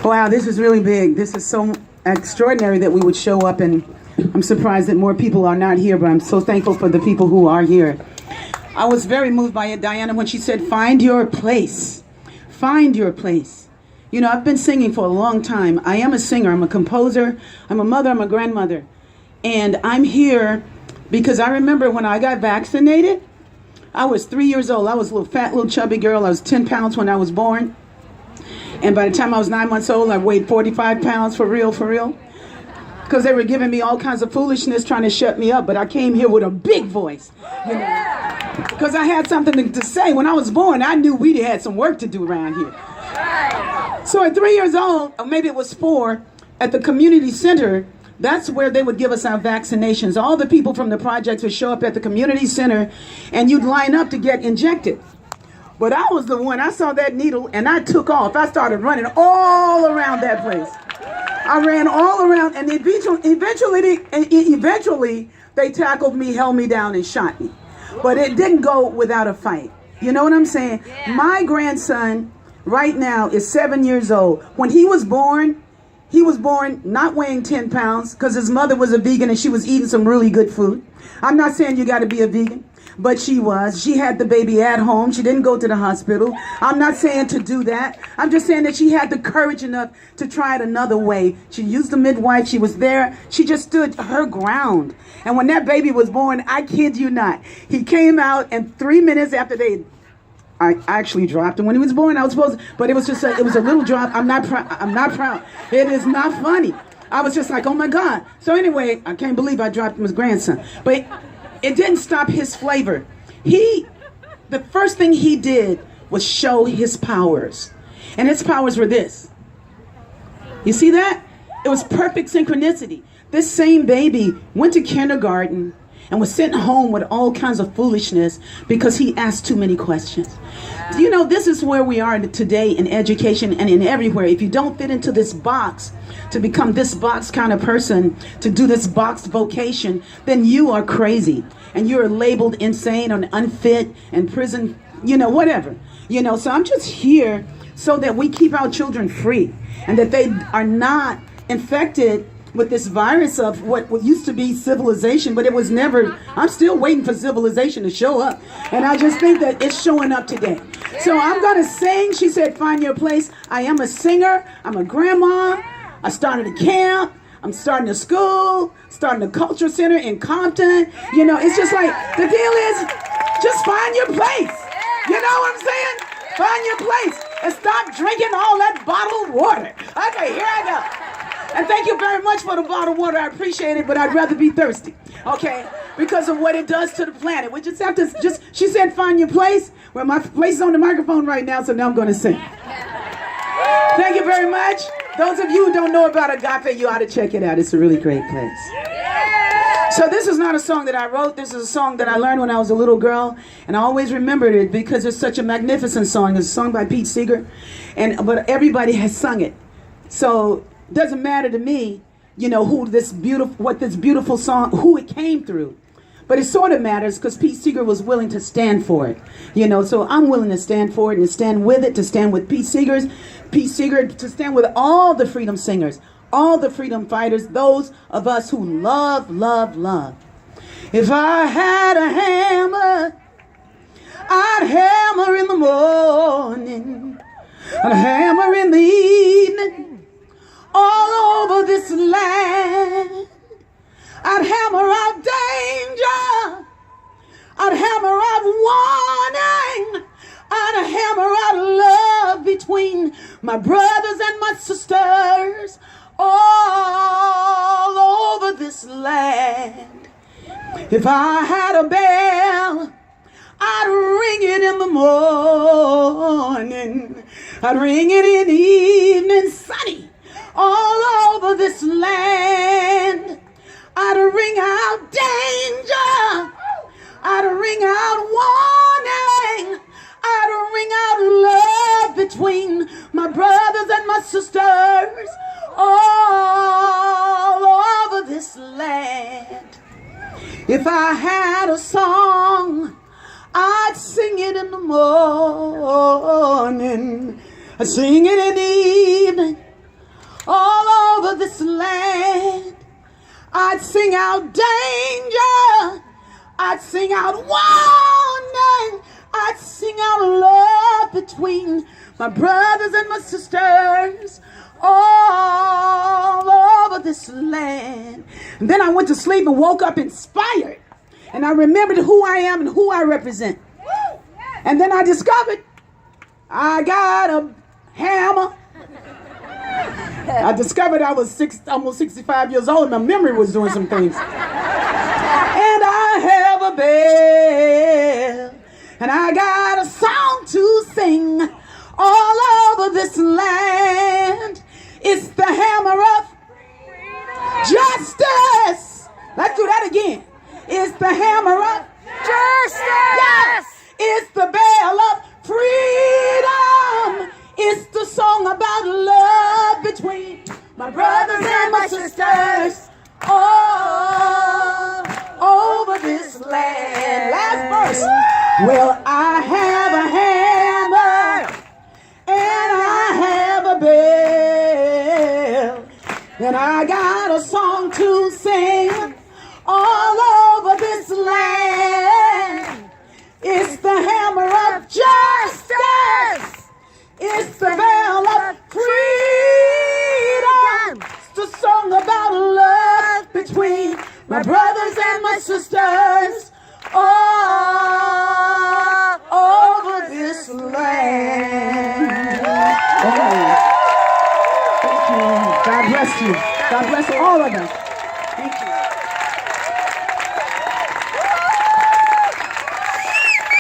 Wow, this is really big. This is so extraordinary that we would show up, and I'm surprised that more people are not here, but I'm so thankful for the people who are here. I was very moved by it, Diana, when she said, find your place. Find your place. You know, I've been singing for a long time. I am a singer. I'm a composer. I'm a mother. I'm a grandmother. And I'm here because I remember when I got vaccinated, I was 3 years old. I was a little fat, little chubby girl. I was 10 pounds when I was born. And by the time I was 9 months old, I weighed 45 pounds for real, because they were giving me all kinds of foolishness trying to shut me up. But I came here with a big voice, you know, because I had something to say. When I was born, I knew we had some work to do around here. So at 3 years old, or maybe it was 4, at the community center, that's where they would give us our vaccinations. All the people from the projects would show up at the community center, and you'd line up to get injected. But I was the one, I saw that needle, and I took off. I started running all around that place. I ran all around, and eventually they tackled me, held me down, and shot me. But it didn't go without a fight. You know what I'm saying? Yeah. My grandson right now is 7 years old. When he was born not weighing 10 pounds because his mother was a vegan and she was eating some really good food. I'm not saying you got to be a vegan, but she was. She had the baby at home. She didn't go to the hospital. I'm not saying to do that. I'm just saying that she had the courage enough to try it another way. She used the midwife. She was there. She just stood her ground. And when that baby was born, I kid you not, he came out, and 3 minutes after I actually dropped him when he was born. I was supposed to, but it was a little drop. I'm not proud. It is not funny. I was just like, oh my God. So anyway, I can't believe I dropped his grandson. But it didn't stop his flavor. The first thing he did was show his powers. And his powers were this. You see that? It was perfect synchronicity. This same baby went to kindergarten and was sent home with all kinds of foolishness because he asked too many questions. Do you know, this is where we are today in education and in everywhere. If you don't fit into this box, to become this box kind of person, to do this boxed vocation, then you are crazy. And you're labeled insane or unfit and prison, you know, whatever. You know, so I'm just here so that we keep our children free and that they are not infected with this virus of what used to be civilization, but it was never. I'm still waiting for civilization to show up, and I just think that it's showing up today. So I'm gonna sing. She said, find your place. I am a singer. I'm a grandma. I started a camp. I'm starting a school, starting a culture center in Compton. You know, it's just like, the deal is, just find your place. You know what I'm saying? Find your place and stop drinking all that bottled water. Okay, here I go. And thank you very much for the bottled water. I appreciate it, but I'd rather be thirsty, okay? Because of what it does to the planet. We just have to, she said, find your place. Well, my place is on the microphone right now, so now I'm going to sing. Thank you very much. Those of you who don't know about Agape, you ought to check it out. It's a really great place. So this is not a song that I wrote. This is a song that I learned when I was a little girl, and I always remembered it because it's such a magnificent song. It's a song by Pete Seeger, but everybody has sung it. So it doesn't matter to me, you know, what this beautiful song, who it came through. But it sort of matters because Pete Seeger was willing to stand for it. You know, so I'm willing to stand for it and to stand with it, to stand with Pete Seeger, to stand with all the freedom singers, all the freedom fighters, those of us who love, love, love. If I had a hammer, I'd hammer in the morning, I'd hammer in the evening, all over this land. I'd hammer out danger, I'd hammer out warning, I'd hammer out love between my brothers and my sisters all over this land. If I had a bell, I'd ring it in the morning, I'd ring it in the evening, sunny, all over this land. I'd ring out danger, I'd ring out warning, I'd ring out love between my brothers and my sisters all over this land. If I had a song, I'd sing it in the morning, I'd sing it in the evening, I'd sing out danger. I'd sing out warning. I'd sing out love between my brothers and my sisters all over this land. And then I went to sleep and woke up inspired. And I remembered who I am and who I represent. And then I discovered I got a hammer. I discovered I was almost 65 years old and my memory was doing some things. And I have a bell. And I got a song to sing all over this land. It's the hammer of justice. Let's do that again. It's the hammer of justice. Yes. It's the bell of freedom. It's the song about love between my brothers and my sisters all over this land. Last verse. Well, I have a hammer and I have a bell, and I got a song to sing all over this land. It's the hammer of justice. It's the bell of freedom. It's the song about love between my brothers and my sisters all over this land. Oh. Thank you. God bless you. God bless all of us.